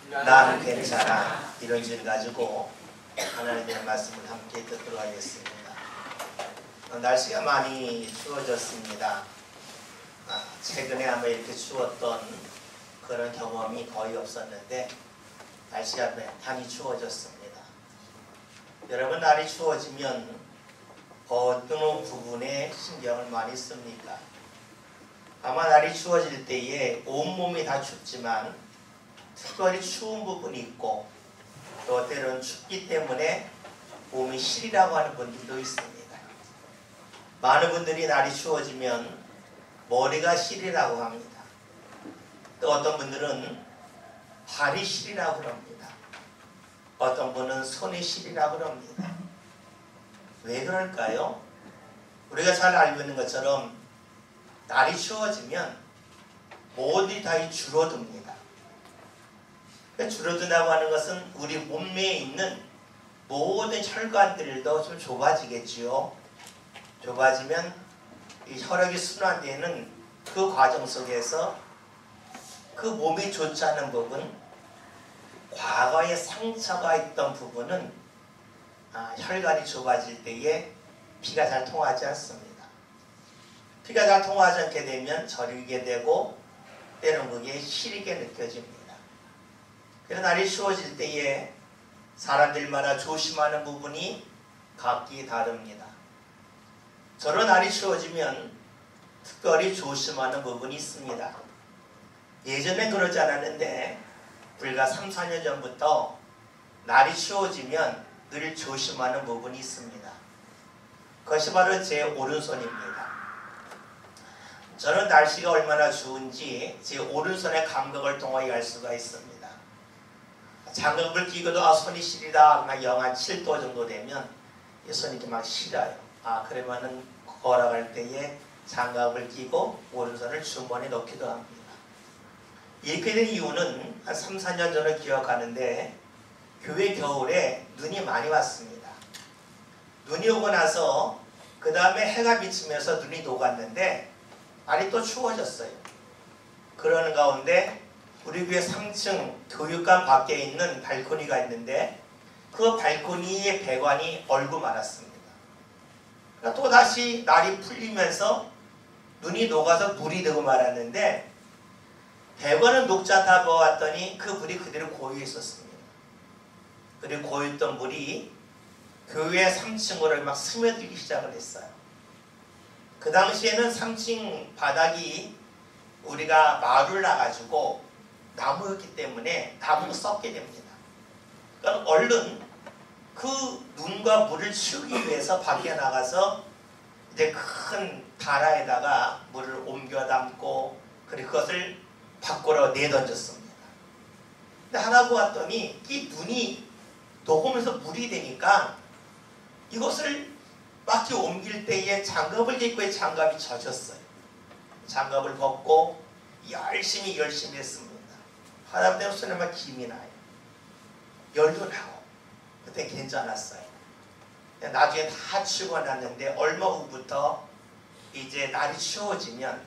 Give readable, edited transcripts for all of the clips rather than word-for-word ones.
나는 괜찮아. 이런 주제를 가지고 하나님의 말씀을 함께 듣도록 하겠습니다. 날씨가 많이 추워졌습니다. 최근에 아마 이렇게 추웠던 그런 경험이 거의 없었는데 날씨가 많이 추워졌습니다. 여러분, 날이 추워지면 어떤 부분에 신경을 많이 씁니까? 아마 날이 추워질 때에 온몸이 다 춥지만 특별히 추운 부분이 있고 또 때로는 춥기 때문에 몸이 시리라고 하는 분들도 있습니다. 많은 분들이 날이 추워지면 머리가 시리라고 합니다. 또 어떤 분들은 발이 시리라고 합니다. 어떤 분은 손이 시리라고 합니다. 왜 그럴까요? 우리가 잘 알고 있는 것처럼 날이 추워지면 모든 다 줄어듭니다. 줄어든다고 하는 것은 우리 몸매에 있는 모든 혈관들도 좀 좁아지겠지요. 좁아지면 이 혈액이 순환되는 그 과정 속에서 그 몸이 좋지 않은 부분, 과거에 상처가 있던 부분은 혈관이 좁아질 때에 피가 잘 통하지 않습니다. 피가 잘 통하지 않게 되면 저리게 되고 때로는 그게 시리게 느껴집니다. 그래서 날이 추워질 때에 사람들마다 조심하는 부분이 각기 다릅니다. 저런 날이 추워지면 특별히 조심하는 부분이 있습니다. 예전엔 그러지 않았는데 불과 3, 4년 전부터 날이 추워지면 늘 조심하는 부분이 있습니다. 그것이 바로 제 오른손입니다. 저는 날씨가 얼마나 추운지 제 오른손의 감각을 통하여 알 수가 있습니다. 장갑을 끼고도 손이 시리다 막 영하 7도 정도 되면 이 손이 이렇게 막 시려요. 그러면은 걸어갈 때에 장갑을 끼고 오른손을 주머니에 넣기도 합니다. 이렇게 된 이유는 한 3, 4년 전을 기억하는데 교회 겨울에 눈이 많이 왔습니다. 눈이 오고 나서 그 다음에 해가 비치면서 눈이 녹았는데 날이 또 추워졌어요. 그러는 가운데 우리 교회 3층 교육관 밖에 있는 발코니가 있는데 그 발코니의 배관이 얼고 말았습니다. 그러니까 또다시 날이 풀리면서 눈이 녹아서 물이 되고 말았는데 배관은 녹지 않다 보았더니 그 물이 그대로 고여 있었습니다. 그리고 고였던 물이 교회 3층으로 막 스며들기 시작을 했어요. 그 당시에는 3층 바닥이 우리가 마루를 놔가지고 나무였기 때문에 나무가 썩게 됩니다. 그러니까 얼른 그 눈과 물을 치우기 위해서 밖에 나가서 이제 큰 다라에다가 물을 옮겨 담고 그리고 그것을 밖으로 내던졌습니다. 근데 하나 보았더니 이 눈이 녹으면서 물이 되니까 이것을 밖에 옮길 때에 장갑을 입고 장갑이 젖었어요. 장갑을 벗고 열심히 했습니다. 하다 보면 손에 막 김이 나요. 열도 나고 그때 괜찮았어요. 나중에 다 치우고 났는데 얼마 후부터 이제 날이 추워지면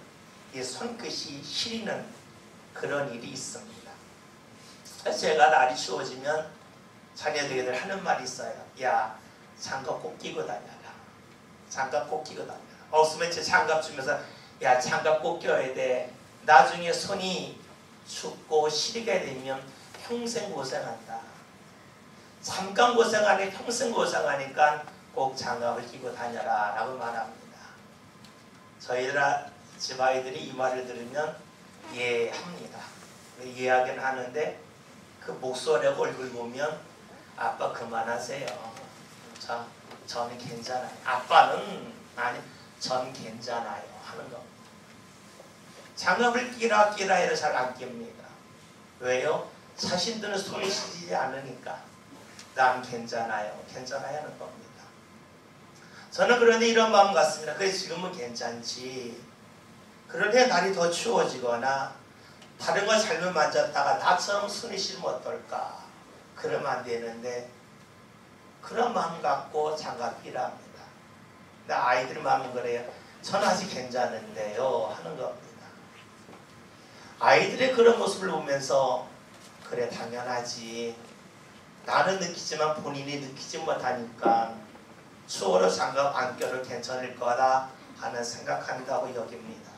이 손끝이 시리는 그런 일이 있습니다. 그래서 제가 날이 추워지면 자녀들이 하는 말이 있어요. 야, 장갑 꼭 끼고 다녀라. 장갑 꼭 끼고 다녀라. 없으면 제 장갑 주면서 야, 장갑 꼭 껴야 돼. 나중에 손이 춥고 시리게 되면 평생 고생한다. 잠깐 고생하니 평생 고생하니까 꼭 장갑을 끼고 다녀라 라고 말합니다. 저희 집 아이들이 이 말을 들으면 이해합니다. 이해하긴 하는데 그 목소리하고 얼굴 보면 아빠 그만하세요. 저는 괜찮아요. 아빠는 아니 전 괜찮아요 하는 겁니다. 장갑을 끼라 해도 잘 안 낍니다. 왜요? 자신들은 손이 시리지 않으니까 난 괜찮아요 하는 겁니다. 저는 그런데 이런 마음 같습니다. 그래 지금은 괜찮지. 그런데 날이 더 추워지거나 다른 걸 잘못 만졌다가 나처럼 손이 시리면 어떨까? 그러면 안 되는데 그런 마음 갖고 장갑 끼라 합니다. 근데 아이들 마음은 그래요. 전 아직 괜찮은데요 하는 겁니다. 아이들의 그런 모습을 보면서 그래 당연하지. 나는 느끼지만 본인이 느끼지 못하니까 추워로 장갑 안 껴도 괜찮을 거다 하는 생각한다고 여깁니다.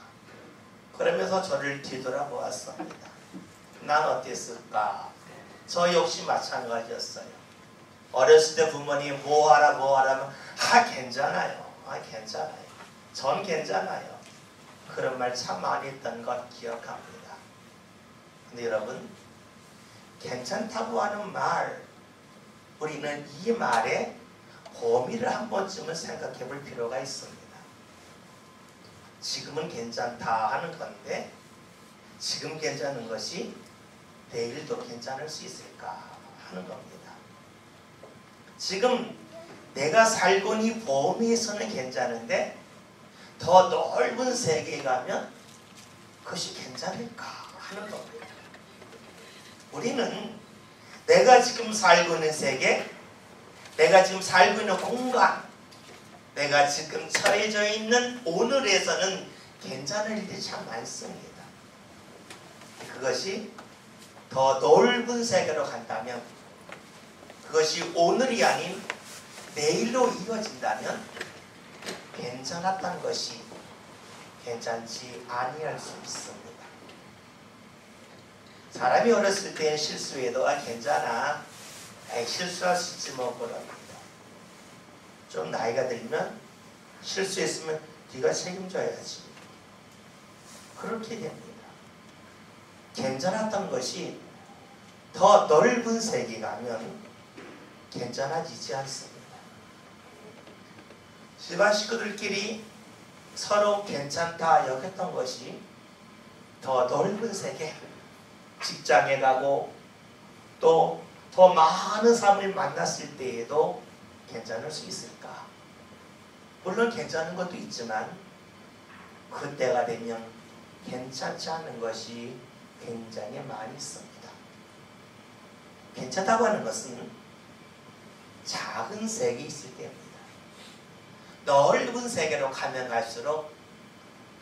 그러면서 저를 뒤돌아보았습니다. 난 어땠을까? 저 역시 마찬가지였어요. 어렸을 때 부모님 뭐하라 하면 괜찮아요. 괜찮아요. 전 괜찮아요. 그런 말 참 많이 했던 것 기억합니다. 근데 여러분, 괜찮다고 하는 말, 우리는 이 말에 범위를 한 번쯤은 생각해 볼 필요가 있습니다. 지금은 괜찮다 하는 건데 지금 괜찮은 것이 내일도 괜찮을 수 있을까 하는 겁니다. 지금 내가 살고 있는 이 범위에서는 괜찮은데 더 넓은 세계에 가면 그것이 괜찮을까 하는 겁니다. 우리는 내가 지금 살고 있는 세계, 내가 지금 살고 있는 공간, 내가 지금 처해져 있는 오늘에서는 괜찮을 일이 참 많습니다. 그것이 더 넓은 세계로 간다면, 그것이 오늘이 아닌 내일로 이어진다면 괜찮았던 것이 괜찮지 아니할 수 있습니다. 사람이 어렸을 때는 실수해도 괜찮아, 실수할 수 있지 뭐 그럽니다. 좀 나이가 들면 실수했으면 네가 책임져야지, 그렇게 됩니다. 괜찮았던 것이 더 넓은 세계 가면 괜찮아지지 않습니다. 집안 식구들끼리 서로 괜찮다 여겼던 것이 더 넓은 세계, 직장에 가고 또 더 많은 사람을 만났을 때에도 괜찮을 수 있을까? 물론 괜찮은 것도 있지만 그때가 되면 괜찮지 않은 것이 굉장히 많이 있습니다. 괜찮다고 하는 것은 작은 세계에 있을 때입니다. 넓은 세계로 가면 갈수록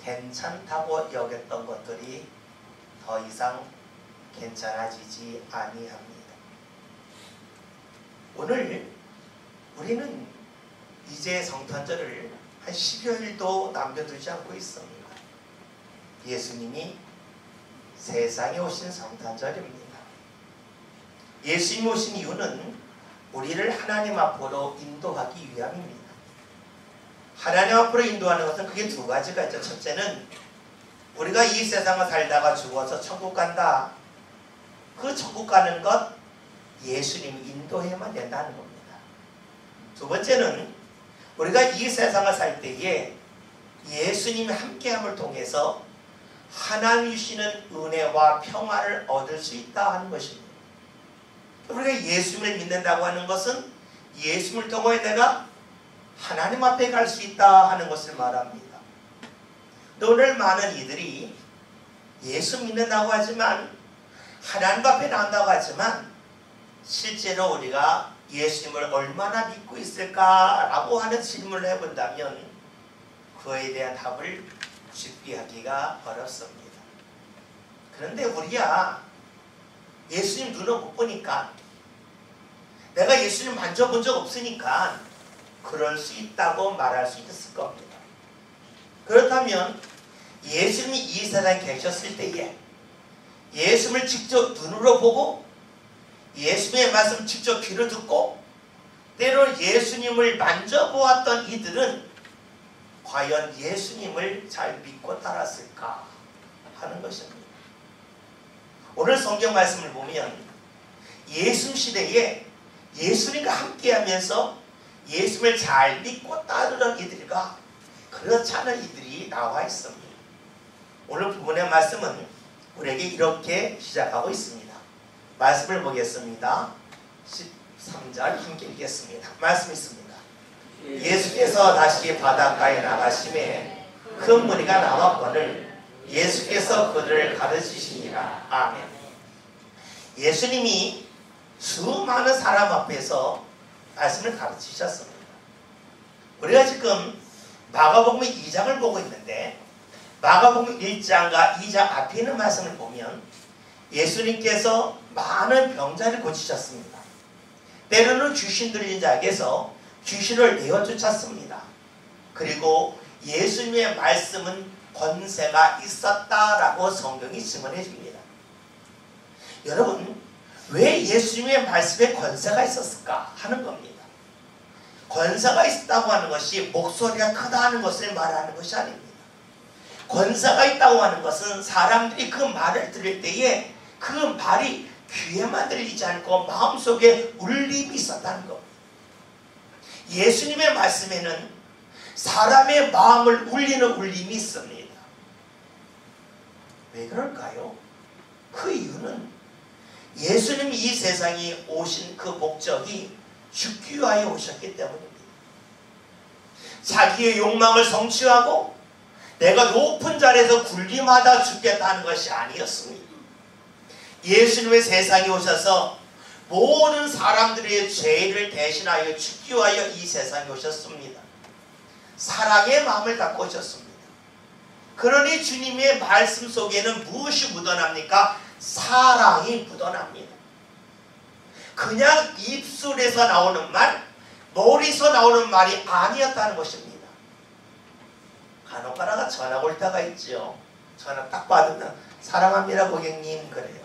괜찮다고 여겼던 것들이 더 이상 괜찮아지지 아니합니다. 오늘 우리는 이제 성탄절을 한 10여일도 남겨두지 않고 있습니다. 예수님이 세상에 오신 성탄절입니다. 예수님이 오신 이유는 우리를 하나님 앞으로 인도하기 위함입니다. 하나님 앞으로 인도하는 것은 그게 두 가지가 있죠. 첫째는 우리가 이 세상을 살다가 죽어서 천국 간다. 그 천국 가는 것 예수님이 인도해야만 된다는 겁니다. 두 번째는 우리가 이 세상을 살 때에 예수님이 함께함을 통해서 하나님이 주시는 은혜와 평화를 얻을 수 있다 하는 것입니다. 우리가 예수님을 믿는다고 하는 것은 예수님을 통해 내가 하나님 앞에 갈 수 있다 하는 것을 말합니다. 오늘 많은 이들이 예수 믿는다고 하지만 하나님 앞에 나온다고 하지만 실제로 우리가 예수님을 얼마나 믿고 있을까라고 하는 질문을 해본다면 그에 대한 답을 쉽게 하기가 어렵습니다. 그런데 우리야 예수님 눈을 못 보니까, 내가 예수님 만져본 적 없으니까 그럴 수 있다고 말할 수 있을 겁니다. 그렇다면 예수님이 이 세상에 계셨을 때에 예수님을 직접 눈으로 보고 예수님의 말씀 직접 귀로 듣고 때로 예수님을 만져보았던 이들은 과연 예수님을 잘 믿고 따랐을까 하는 것입니다. 오늘 성경 말씀을 보면 예수님 시대에 예수님과 함께하면서 예수님을 잘 믿고 따르던 이들과 그렇지 않은 이들이 나와 있습니다. 오늘 부분의 말씀은 우리에게 이렇게 시작하고 있습니다. 말씀을 보겠습니다. 13절 함께 읽겠습니다. 말씀 있습니다. 예수께서 다시 바닷가에 나가심에 큰 무리가 나왔거늘 예수께서 그들을 가르치시니라. 아멘. 예수님이 수많은 사람 앞에서 말씀을 가르치셨습니다. 우리가 지금 마가복음 2장을 보고 있는데 마가복음 1장과 2장 앞에 있는 말씀을 보면 예수님께서 많은 병자를 고치셨습니다. 때로는 귀신 들린 자에게서 귀신을 내어 쫓았습니다. 그리고 예수님의 말씀은 권세가 있었다라고 성경이 증언해 줍니다. 여러분, 왜 예수님의 말씀에 권세가 있었을까 하는 겁니다. 권세가 있다고 하는 것이 목소리가 크다는 것을 말하는 것이 아닙니다. 권세가 있다고 하는 것은 사람들이 그 말을 들을 때에 그 말이 귀에만 들리지 않고 마음속에 울림이 있었다는 겁니다. 예수님의 말씀에는 사람의 마음을 울리는 울림이 있습니다. 왜 그럴까요? 그 이유는 예수님이 이 세상에 오신 그 목적이 죽기 위하여 오셨기 때문입니다. 자기의 욕망을 성취하고 내가 높은 자리에서 군림하다 죽겠다는 것이 아니었습니다. 예수님의 세상에 오셔서 모든 사람들의 죄를 대신하여 죽기 위하여 이 세상에 오셨습니다. 사랑의 마음을 갖고 오셨습니다. 그러니 주님의 말씀 속에는 무엇이 묻어납니까? 사랑이 묻어납니다. 그냥 입술에서 나오는 말, 머리에서 나오는 말이 아니었다는 것입니다. 간혹 가다가 전화 올 때가 있죠. 전화 딱 받으면 사랑합니다 고객님 그래요.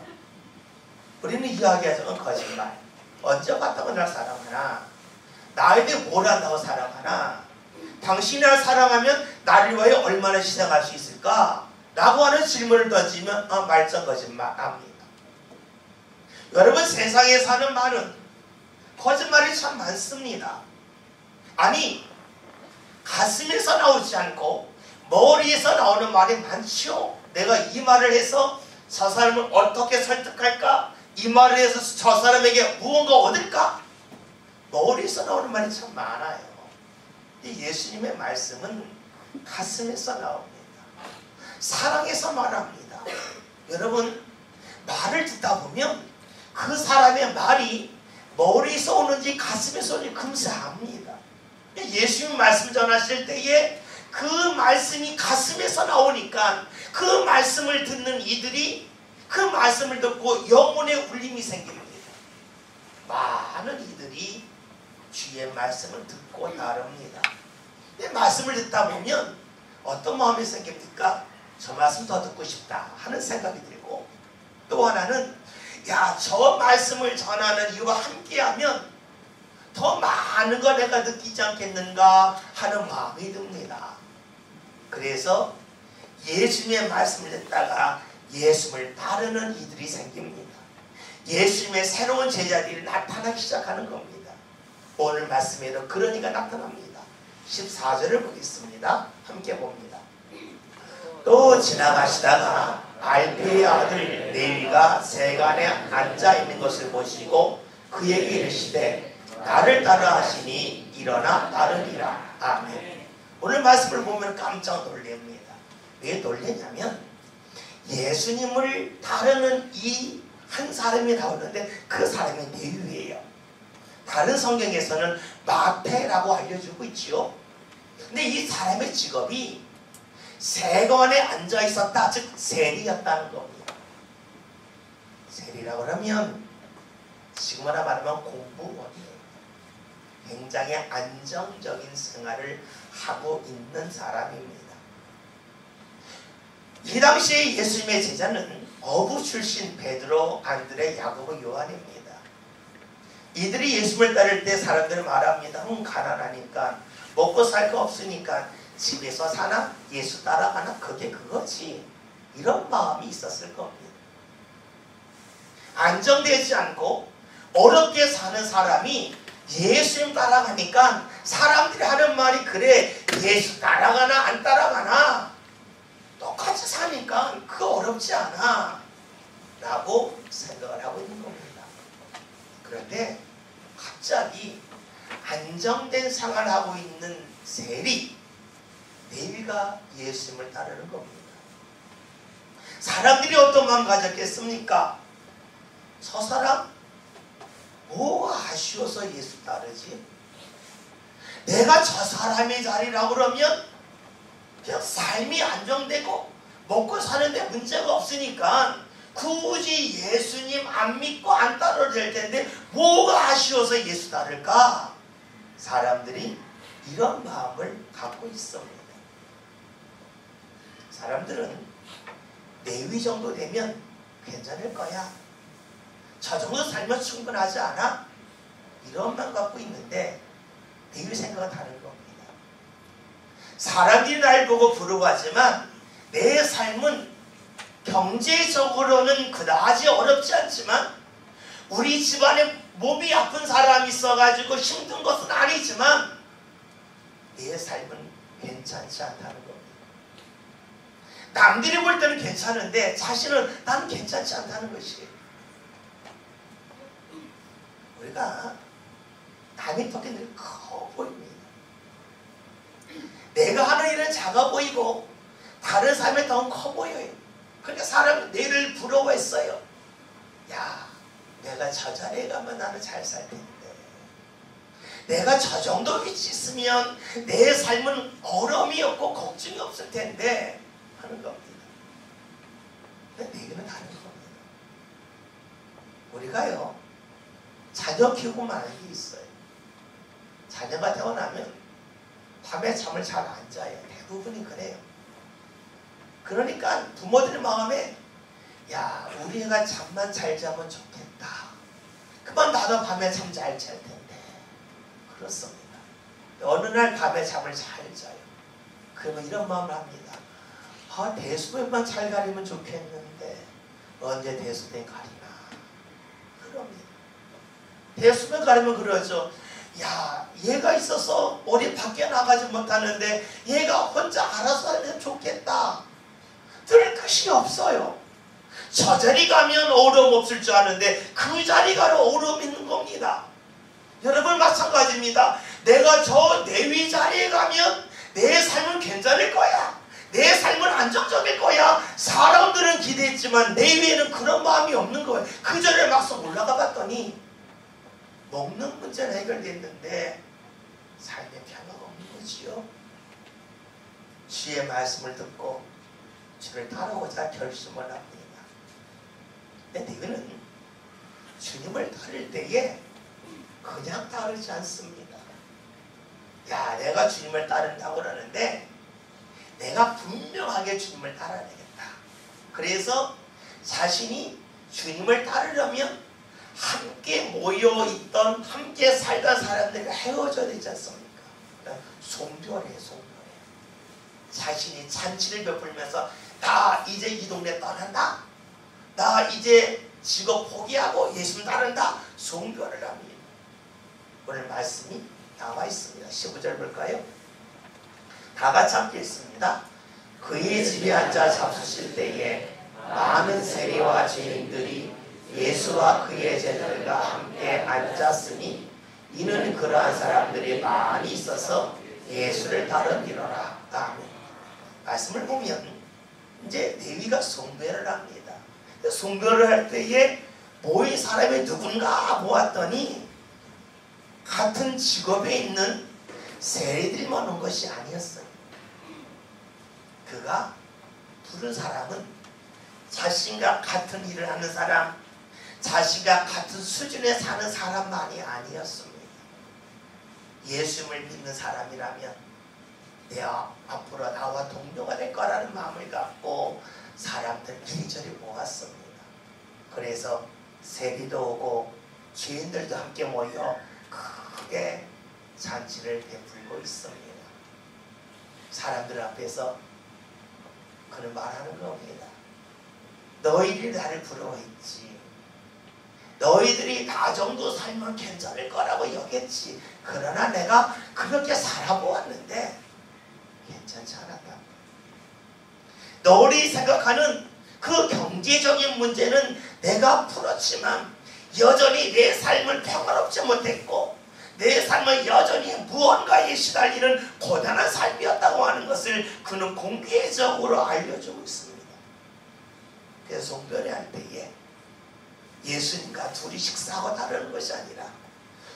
우리는 이야기하죠. 거짓말. 언제 봤다고 날 사랑하나? 나에 대해 뭘 한다고 사랑하나? 당신이 날 사랑하면 나를 위하여 얼마나 희생할 수 있을까? 라고 하는 질문을 던지면 말썽 거짓말 합니다. 여러분, 세상에 사는 말은 거짓말이 참 많습니다. 아니, 가슴에서 나오지 않고 머리에서 나오는 말이 많죠. 내가 이 말을 해서 저 사람을 어떻게 설득할까? 이 말을 해서 저 사람에게 무언가 얻을까? 머리에서 나오는 말이 참 많아요. 예수님의 말씀은 가슴에서 나옵니다. 사랑에서 말합니다. 여러분, 말을 듣다 보면 그 사람의 말이 머리에서 오는지 가슴에서 오는지 금세 압니다. 예수님 말씀 전하실 때에 그 말씀이 가슴에서 나오니까 그 말씀을 듣는 이들이 그 말씀을 듣고 영혼의 울림이 생깁니다. 많은 이들이 주의 말씀을 듣고 따릅니다. 말씀을 듣다 보면 어떤 마음이 생깁니까? 저 말씀 더 듣고 싶다 하는 생각이 들고, 또 하나는 저 말씀을 전하는 이유와 함께하면 더 많은 걸 내가 느끼지 않겠는가 하는 마음이 듭니다. 그래서 예수님의 말씀을 듣다가 예수님을 따르는 이들이 생깁니다. 예수님의 새로운 제자들이 나타나기 시작하는 겁니다. 오늘 말씀에도 그런 이가 나타납니다. 14절을 보겠습니다. 함께 봅니다. 또 지나가시다가 알페의 아들 레위가 세간에 앉아있는 것을 보시고 그에게 이르시되 나를 따라 하시니 일어나 따르리라. 아멘. 오늘 말씀을 보면 깜짝 놀랍니다. 왜 놀라냐면 예수님을 따르는 이 한 사람이 나오는데 그 사람이 레위예요. 다른 성경에서는 마태라고 알려주고 있지요. 근데 이 사람의 직업이 세관에 앉아 있었다, 즉 세리였다는 겁니다. 세리라고 하면 지금으로 말하면 공무원이에요. 굉장히 안정적인 생활을 하고 있는 사람입니다. 이 당시에 예수님의 제자는 어부 출신 베드로, 안드레, 야고보, 요한입니다. 이들이 예수님을 따를 때 사람들은 말합니다. 가난하니까 먹고 살 거 없으니까 집에서 사나? 예수 따라가나? 그게 그거지. 이런 마음이 있었을 겁니다. 안정되지 않고 어렵게 사는 사람이 예수님 따라가니까 사람들이 하는 말이 그래, 예수 따라가나 안 따라가나 똑같이 사니까 그거 어렵지 않아 라고 생각을 하고 있는 겁니다. 그런데 갑자기 안정된 생활을 하고 있는 레위가 예수님을 따르는 겁니다. 사람들이 어떤 마음 가졌겠습니까? 저 사람 뭐가 아쉬워서 예수 따르지? 내가 저 사람의 자리라고 그러면 그냥 삶이 안정되고 먹고 사는데 문제가 없으니까 굳이 예수님 안 믿고 안 따라도 될 텐데 뭐가 아쉬워서 예수 따를까? 사람들이 이런 마음을 갖고 있습니다. 사람들은 내위 정도 되면 괜찮을 거야. 저 정도 살면 충분하지 않아? 이런 마음 갖고 있는데 내위 생각은 다른 겁니다. 사람들이 날 보고 부러워하지만 내 삶은 경제적으로는 그다지 어렵지 않지만 우리 집안에 몸이 아픈 사람이 있어가지고 힘든 것은 아니지만 내 삶은 괜찮지 않다는 겁니다. 남들이 볼 때는 괜찮은데 자신은 나는 괜찮지 않다는 것이에요. 우리가 남의 턱에 늘 커 보입니다. 내가 하는 일은 작아 보이고 다른 사람의 턱은 커 보여요. 그러니까 사람은 내를 부러워했어요. 야, 내가 저 자리에 가면 나는 잘 살 텐데, 내가 저 정도 위치 있으면 내 삶은 어려움이 없고 걱정이 없을 텐데 하는 겁니다. 근데 내게는 다른 겁니다. 우리가요, 자녀 키우고 마는 게 있어요. 자녀가 태어나면 밤에 잠을 잘 안 자요. 대부분이 그래요. 그러니까 부모들 마음에 야, 우리 애가 잠만 잘 자면 좋겠다. 그만 나도 밤에 잠 잘 잘 텐데. 그렇습니다. 어느 날 밤에 잠을 잘 자요. 그러면 이런 마음을 합니다. 아, 대수변만 잘 가리면 좋겠는데 언제 대수변 가리나. 그럽니다. 대수변 가리면 그러죠. 야, 얘가 있어서 어디 밖에 나가지 못하는데 얘가 혼자 알아서 하면 좋겠다. 들을 것이 없어요. 저 자리 가면 어려움 없을 줄 아는데 그 자리 가면 어려움 있는 겁니다. 여러분 마찬가지입니다. 내가 저 내위 자리에 가면 내 삶은 괜찮을 거야. 내 삶은 안정적일 거야. 사람들은 기대했지만 내위에는 그런 마음이 없는 거예요. 그 전에 막상 올라가 봤더니 먹는 문제는 해결됐는데 삶에 변화가 없는 거지요. 주의 말씀을 듣고 주를 따르고자 결심을 합니다. 근데 너희는 주님을 따를 때에 그냥 따르지 않습니다. 야, 내가 주님을 따른다고 그러는데 내가 분명하게 주님을 따라야 되겠다. 그래서 자신이 주님을 따르려면 함께 모여있던 함께 살던 사람들이 헤어져야 되지 않습니까? 송별이에요. 송별. 자신이 잔치를 베풀면서 나 이제 이 동네 떠난다. 나 이제 직업 포기하고 예수님 따른다. 송별을 합니다. 오늘 말씀이 나와 있습니다. 15절 볼까요? 다 같이 함께 읽습니다. 그의 집에 앉아 잡수실 때에 많은 세리와 죄인들이 예수와 그의 제자들과 함께 앉았으니 이는 그러한 사람들이 많이 있어서 예수를 따르니라. 아멘. 말씀을 보면 이제 레위가 송별을 합니다. 송별을 할 때에 모인 사람이 누군가 모았더니 같은 직업에 있는 세리들만 온 것이 아니었어요. 그가 부른 사람은 자신과 같은 일을 하는 사람, 자신과 같은 수준에 사는 사람만이 아니었습니다. 예수님을 믿는 사람이라면 내가 앞으로 나와 동료가 될 거라는 마음을 갖고 사람들 이리저리 모았습니다. 그래서 세리도 오고 죄인들도 함께 모여 크게 잔치를 베풀고 있습니다. 사람들 앞에서 그는 말하는 겁니다. 너희들이 나를 부러워했지. 너희들이 나 정도 살면 괜찮을 거라고 여겼지. 그러나 내가 그렇게 살아보았는데 괜찮지 않았다. 너희들이 생각하는 그 경제적인 문제는 내가 풀었지만 여전히 내 삶을 평화롭지 못했고 내 삶은 여전히 무언가에 시달리는 고단한 삶이었다고 하는 것을 그는 공개적으로 알려주고 있습니다. 그래서 송별회 할 때에 예수님과 둘이 식사하고 다루는 것이 아니라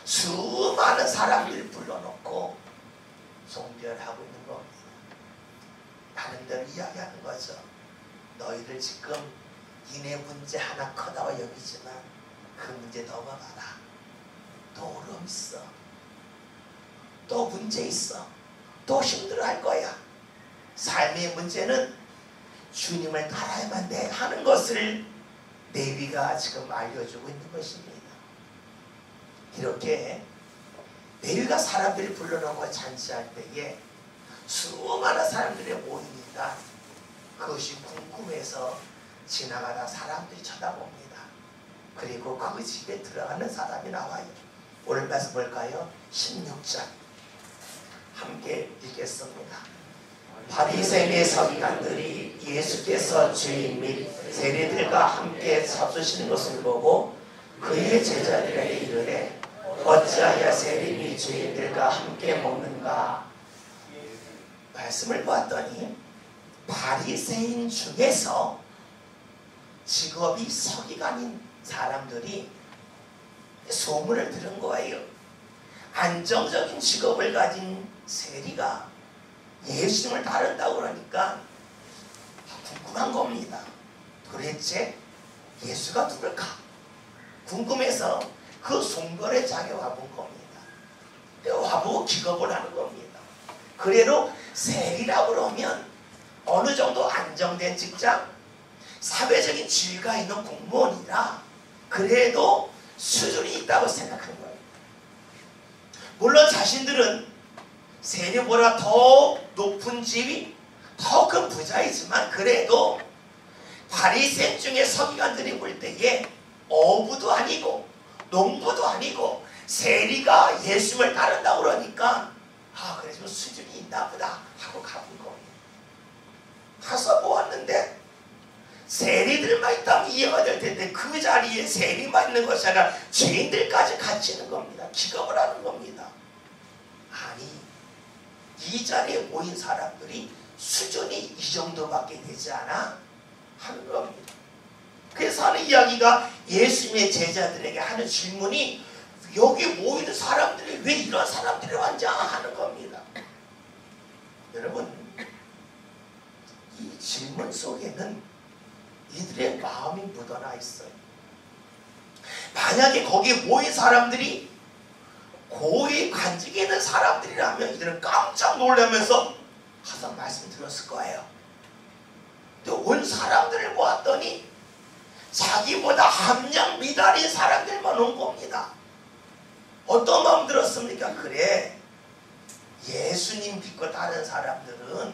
수많은 사람들을 불러놓고 송별하고 있는 겁니다. 나름대로 이야기하는 거죠. 너희들 지금 니네 문제 하나 크다고 여기지만 그 문제 넘어가라. 또 어려움 있어. 또 문제 있어. 또 힘들어할 거야. 삶의 문제는 주님을 따라야만 돼 하는 것을 레위가 지금 알려주고 있는 것입니다. 이렇게 레위가 사람들이 불러놓고 잔치할 때에 수많은 사람들이 모이니까 그것이 궁금해서 지나가다 사람들이 쳐다봅니다. 그리고 그 집에 들어가는 사람이 나와요. 오늘 말씀 볼까요? 16절 함께 읽겠습니다. 바리새인의 서기관들이 예수께서 죄인 및 세리들과 함께 잡수시는 것을 보고 그의 제자들에게 이르되 어찌하여 세리 및 죄인들과 함께 먹는가? 말씀을 보았더니 바리새인 중에서 직업이 서기관인 사람들이 소문을 들은 거예요. 안정적인 직업을 가진 세리가 예수님을 따른다고 그러니까 궁금한 겁니다. 도대체 예수가 누굴까? 궁금해서 그 송별의 장에 와본 겁니다. 와보고 기겁을 하는 겁니다. 그래도 세리라고 그러면 어느 정도 안정된 직장, 사회적인 지위가 있는 공무원이라 그래도 수준이 있다고 생각한 거예요. 물론 자신들은 세리보다 더 높은 지위, 더 큰 부자이지만 그래도 바리새인 중에 서기관들이 볼 때에 어부도 아니고 농부도 아니고 세리가 예수님을 따른다고 그러니까 그래 좀 수준이 있나 보다 하고 가본 겁니다. 가서 보았는데 세리들만 있다면 이해가 될 텐데 그 자리에 세리만 있는 것이 아니라 죄인들까지 같이 있는 겁니다. 기겁을 하는 겁니다. 아니 이 자리에 모인 사람들이 수준이 이 정도밖에 되지 않아 하는 겁니다. 그래서 하는 이야기가 예수님의 제자들에게 하는 질문이 여기 모이는 사람들이 왜 이런 사람들이 왔냐 하는 겁니다. 여러분 이 질문 속에는 이들의 마음이 묻어나 있어요. 만약에 거기에 모인 사람들이 고위 관직에 있는 사람들이라면 이들은 깜짝 놀라면서 항상 말씀 들었을 거예요. 근데 온 사람들을 보았더니 자기보다 함량 미달인 사람들만 온 겁니다. 어떤 마음 들었습니까? 그래 예수님 믿고 다른 사람들은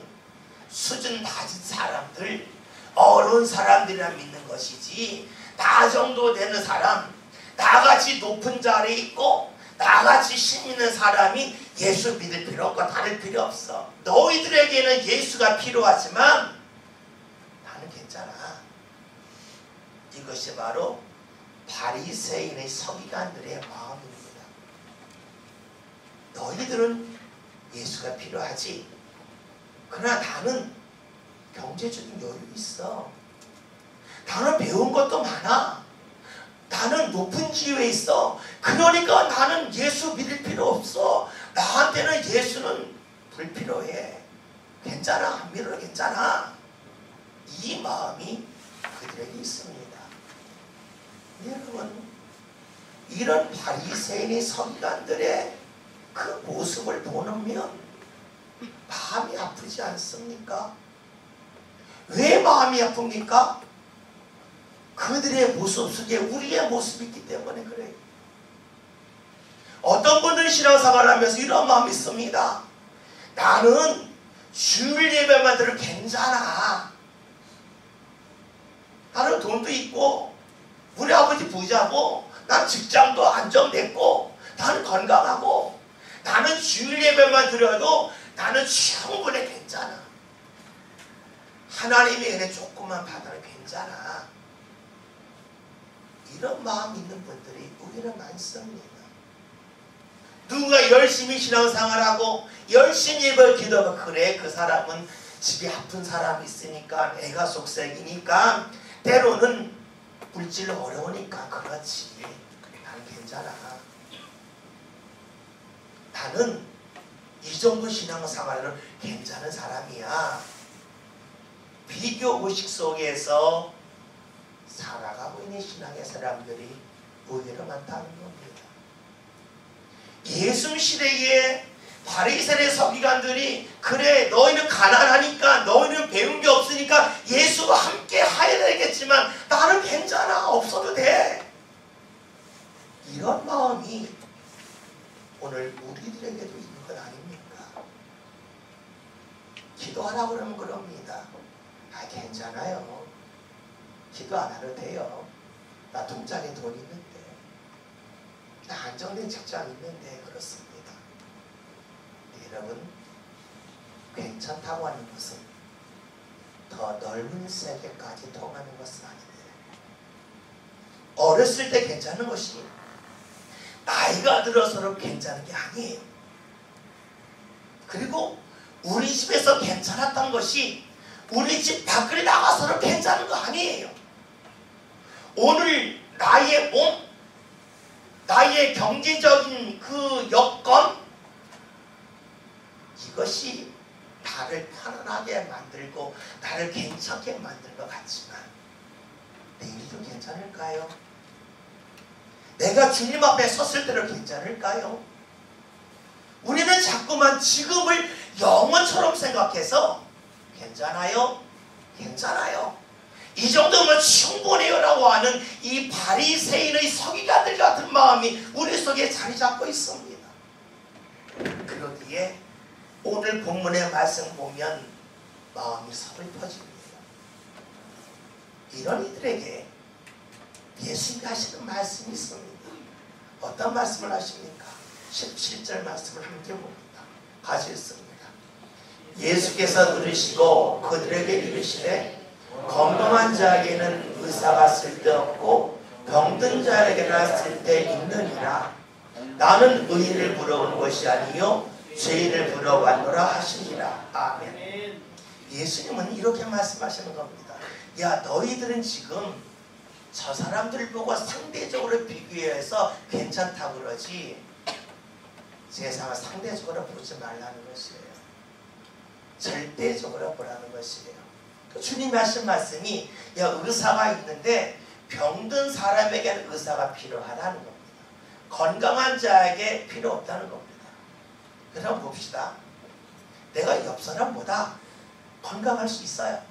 수준 낮은 사람들, 어려운 사람들이라 믿는 것이지 나 정도 되는 사람, 나같이 높은 자리에 있고 나같이 힘 있는 사람이 예수 믿을 필요 없고 다를 필요 없어. 너희들에게는 예수가 필요하지만 나는 괜찮아. 이것이 바로 바리새인의 서기관들의 마음입니다. 너희들은 예수가 필요하지. 그러나 나는 경제적인 여유 있어. 나는 배운 것도 많아. 나는 높은 지위에 있어. 그러니까 나는 예수 믿을 필요 없어. 나한테는 예수는 불필요해. 괜찮아. 안 믿어도 괜찮아. 이 마음이 그들에게 있습니다. 여러분 이런 바리새인의 서기관들의 그 모습을 보면 마음이 아프지 않습니까? 왜 마음이 아픕니까? 그들의 모습 속에 우리의 모습이 있기 때문에 그래요. 어떤 분들이 신앙생활을 하면서 이런 마음이 있습니다. 나는 주일 예배만 들어도 괜찮아. 나는 돈도 있고 우리 아버지 부자고 난 직장도 안정됐고 나는 건강하고 나는 주일 예배만 드려도 나는 충분히 괜찮아. 하나님의 은혜 조금만 받아도 괜찮아. 이런 마음 있는 분들이 우리는 많습니다. 누군가 열심히 신앙생활하고 열심히 예배를 기도하고 그래 그 사람은 집에 아픈 사람이 있으니까 애가 속색이니까 때로는 물질로 어려우니까 그렇지. 나는 괜찮아. 나는 이 정도 신앙생활은 괜찮은 사람이야. 비교 의식 속에서 살아가고 있는 신앙의 사람들이 의외로 많다는 겁니다. 예수 시대에 바리새인의 서기관들이 그래 너희는 가난하니까 너희는 배운 게 없으니까 예수와 함께 하야 되겠지만 나는 괜찮아 없어도 돼. 이런 마음이 오늘 우리들에게도 있는 것 아닙니까? 기도하라고 그러면 그럽니다. 아 괜찮아요. 기도 안 해도 돼요. 나 통장에 돈 있는데 나 안정된 직장 있는데 그렇습니다. 여러분 괜찮다고 하는 것은 더 넓은 세계까지 통하는 것은 아닙니다. 어렸을 때 괜찮은 것이 나이가 들어서는 괜찮은 게 아니에요. 그리고 우리 집에서 괜찮았던 것이 우리 집 밖을 나가서는 괜찮은 거 아니에요. 오늘 나의 몸, 나의 경제적인 그 여건 이것이 나를 편안하게 만들고 나를 괜찮게 만든 것 같지만 내일도 괜찮을까요? 내가 주님 앞에 섰을 때는 괜찮을까요? 우리는 자꾸만 지금을 영원처럼 생각해서 괜찮아요? 괜찮아요. 이 정도면 충분해요 라고 하는 이 바리새인의 서기관들 같은 마음이 우리 속에 자리 잡고 있습니다. 그러기에 오늘 본문의 말씀 보면 마음이 서글퍼집니다. 이런 이들에게 예수님이 하시는 말씀이 있습니다. 어떤 말씀을 하십니까? 17절 말씀을 함께 봅니다. 같이 읽습니다. 예수께서 들으시고 그들에게 이르시되 건강한 자에게는 의사가 쓸데없고 병든 자에게나 쓸데있느니라. 나는 의인을 부러운 것이 아니요 죄인을 부러워하노라 하시니라. 아멘. 예수님은 이렇게 말씀하시는 겁니다. 야 너희들은 지금 저 사람들 보고 상대적으로 비교해서 괜찮다고 그러지 세상을 상대적으로 보지 말라는 것이에요. 절대적으로 보라는 것이에요. 주님이 하신 말씀이 야 의사가 있는데 병든 사람에게는 의사가 필요하다는 겁니다. 건강한 자에게 필요 없다는 겁니다. 그럼 봅시다. 내가 옆 사람보다 건강할 수 있어요.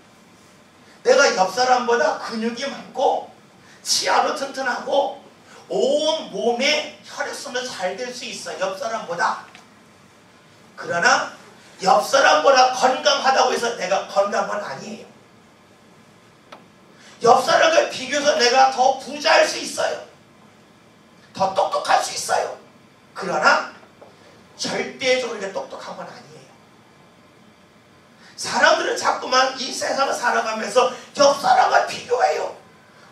내가 옆 사람보다 근육이 많고 치아도 튼튼하고 온 몸에 혈액순환도 잘 될 수 있어요. 옆 사람보다. 그러나 옆 사람보다 건강하다고 해서 내가 건강한 건 아니에요. 옆 사람과 비교해서 내가 더 부자일 수 있어요. 더 똑똑할 수 있어요. 그러나 절대적으로 이렇게 똑똑한 건 아니에요. 사람들은 자꾸만 이 세상을 살아가면서 옆 사람과 비교해요.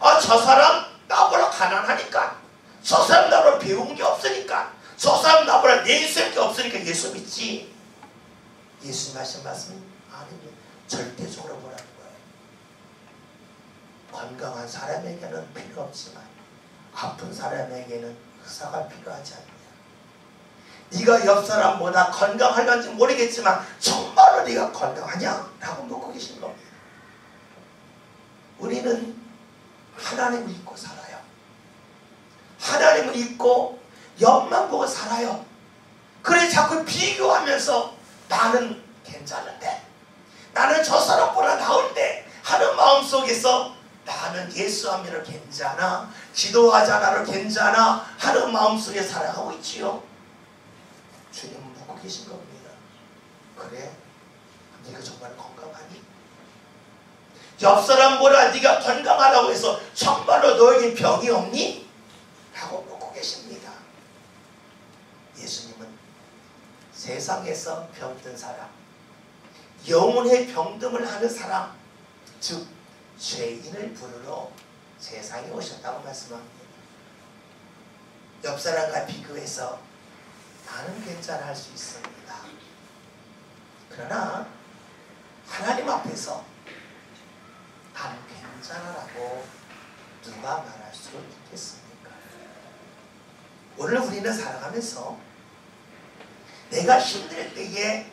아, 저 사람 나보다 가난하니까, 저 사람 나보다 배운 게 없으니까, 저 사람 나보다 내세울 게 없으니까 예수 믿지. 예수님 하신 말씀은 아닙니다. 절대적으로 보라는 거예요. 건강한 사람에게는 필요 없지만 아픈 사람에게는 의사가 필요하지 않느냐. 네가 옆 사람보다 건강할런지 모르겠지만 정말로 네가 건강하냐? 라고 묻고 계신 겁니다. 우리는 하나님을 믿고 살아요. 하나님을 믿고 옆만 보고 살아요. 그래 자꾸 비교하면서 나는 괜찮은데, 나는 저 사람보다 나은데 하는 마음속에서 나는 예수하면 괜찮아, 기도하잖아도 괜찮아 하는 마음속에 살아가고 있지요. 주님은 묻고 계신 겁니다. 그래? 네가 정말 건강하니? 옆 사람보다 네가 건강하다고 해서 정말로 너에게 병이 없니? 라고 묻고 계십니다. 예수님은 세상에서 병든 사람, 영혼의 병듦을 하는 사람, 즉 죄인을 부르러 세상에 오셨다고 말씀합니다. 옆 사람과 비교해서 나는 괜찮아 할 수 있습니다. 그러나 하나님 앞에서 나는 괜찮아라고 누가 말할 수 있겠습니까? 오늘 우리는 살아가면서 내가 힘들 때에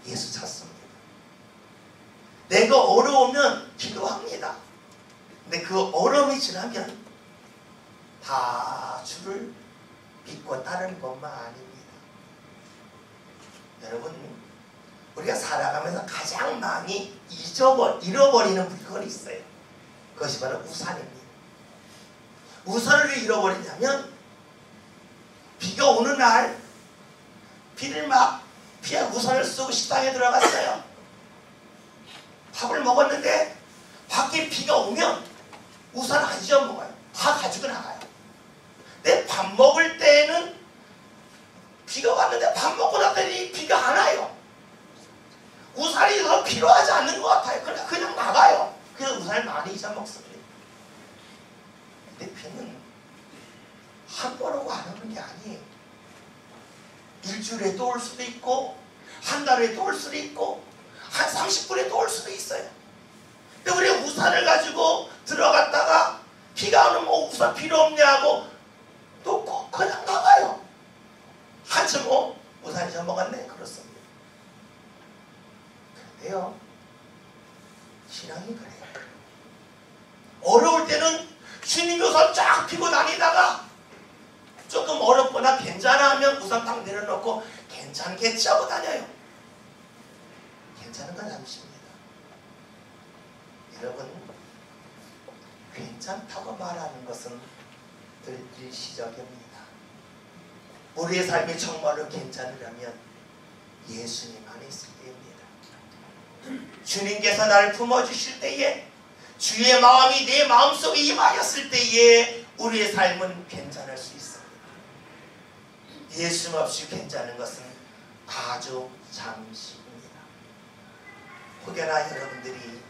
예수 찾습니다. 내가 어려우면 기도합니다. 근데 그 얼음이 지나면 다 주를 믿고 따르는 것만 아닙니다. 여러분, 우리가 살아가면서 가장 많이 잃어버리는 물건이 있어요. 그것이 바로 우산입니다. 우산을 왜 잃어버리냐면 비가 오는 날 비를 막 피해 우산을 쓰고 식당에 들어갔어요. 밥을 먹었는데 밖에 비가 오면 우산 안 잊어먹어요. 다 가지고 나가요. 근데 밥 먹을 때는 비가 왔는데 밥 먹고 났더니 비가 안 와요. 우산이 더 필요하지 않는 것 같아요. 그냥 나가요. 그래서 우산을 많이 잊어먹습니다. 근데 비는 한 번 오고 안 오는 게 아니에요. 일주일에 또 올 수도 있고 한 달에 또 올 수도 있고 한 30분에 또 올 수도 있어요. 근데 우리가 우산을 가지고 들어갔다가 비가 오면 뭐 우산 필요 없냐고 놓고 그냥 나가요. 한참 우산 잊어먹었네. 그렇습니다. 그런데요, 신앙이 그래요. 어려울 때는 주님이 우산 쫙 펴고 다니다가 조금 어렵거나 괜찮아 하면 우산 딱 내려놓고 괜찮겠지 하고 다녀요. 괜찮은 건 잠시입니다. 여러분, 괜찮다고 말하는 것은 늘 일시적입니다. 우리의 삶이 정말로 괜찮으려면 예수님 안에 있을 때입니다. 주님께서 나를 품어주실 때에, 주의 마음이 내 마음속에 임하였을 때에 우리의 삶은 괜찮을 수 있습니다. 예수 없이 괜찮은 것은 아주 잠시입니다. 혹여나 여러분들이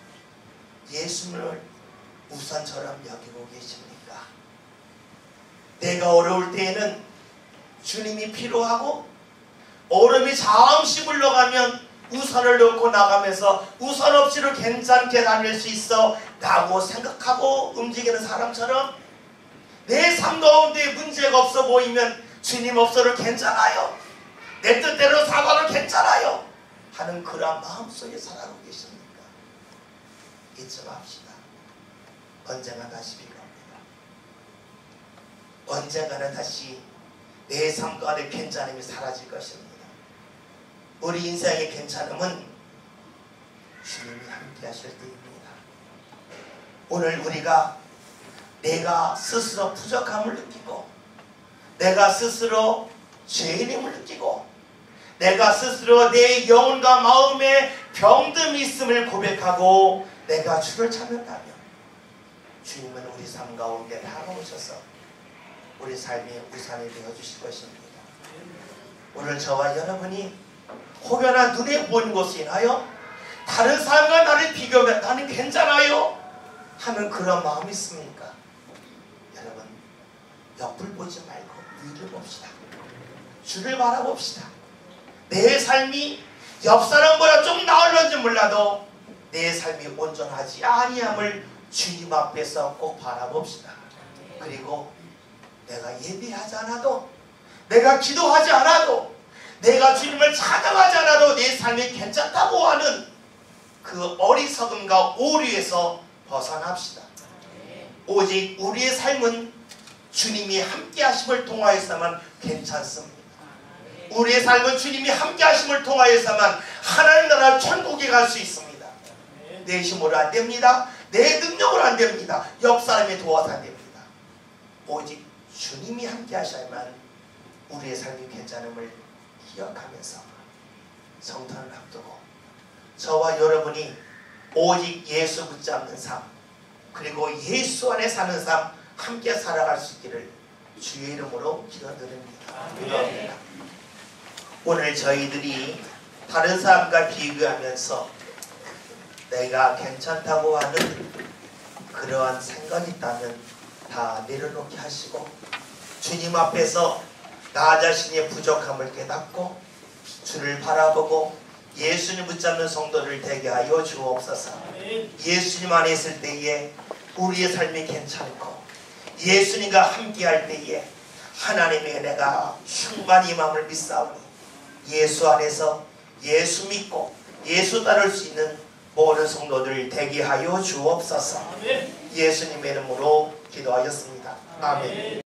예수님을 우산처럼 여기고 계십니까? 내가 어려울 때에는 주님이 필요하고 얼음이 잠시 물러가면 우산을 놓고 나가면서 우산 없이도 괜찮게 다닐 수 있어 라고 생각하고 움직이는 사람처럼 내 삶 가운데 문제가 없어 보이면 주님 없어도 괜찮아요. 내 뜻대로 살아도 괜찮아요. 하는 그런 마음속에 살아가고 계십니까? 잊지 맙시다. 언젠가 다시 비가 옵니다. 언젠가는 다시 내 삶 가운데 괜찮음이 사라질 것입니다. 우리 인생의 괜찮음은 주님이 함께 하실 때입니다. 오늘 우리가 내가 스스로 부족함을 느끼고 내가 스스로 죄인임을 느끼고 내가 스스로 내 영혼과 마음에 병듦이 있음을 고백하고 내가 주를 찾는다면 주님은 우리 삶 가운데 다가오셔서 우리 삶의 우산이 되어주실 것입니다. 오늘 저와 여러분이 혹여나 눈에 보이는 것이 인하여 다른 사람과 나를 비교하면 나는 괜찮아요 하는 그런 마음이 있습니까? 여러분, 옆을 보지 말고 위를 봅시다. 주를 바라봅시다. 내 삶이 옆 사람보다 좀 나을런지 몰라도 내 삶이 온전하지 아니함을 주님 앞에서 꼭 바라봅시다. 그리고 내가 예배하지 않아도, 내가 기도하지 않아도, 내가 주님을 찬양하지 않아도 내 삶이 괜찮다고 하는 그 어리석음과 오류에서 벗어납시다. 오직 우리의 삶은 주님이 함께 하심을 통하여서만 괜찮습니다. 우리의 삶은 주님이 함께 하심을 통하여서만 하나님 나라 천국에 갈 수 있습니다. 내 힘으로 안 됩니다. 내 능력으로 안 됩니다. 옆 사람이 도와서 안 됩니다. 오직 주님이 함께 하셔야만 우리의 삶이 괜찮음을 기억하면서 성탄을 앞두고 저와 여러분이 오직 예수 붙잡는 삶, 그리고 예수 안에 사는 삶 함께 살아갈 수 있기를 주의 이름으로 기도드립니다. 오늘 저희들이 다른 사람과 비교하면서 내가 괜찮다고 하는 그러한 생각이 있다면 다 내려놓게 하시고 주님 앞에서 나 자신의 부족함을 깨닫고 주를 바라보고 예수님 붙잡는 성도를 되게 하여 주옵소서. 예수님 안에 있을 때에 우리의 삶이 괜찮고 예수님과 함께할 때에 하나님의 은혜가 충만히 임함을 믿사오니 예수 안에서 예수 믿고 예수 따를 수 있는 모든 성도들 되게 하여 주옵소서. 예수님의 이름으로 기도하였습니다. 아멘.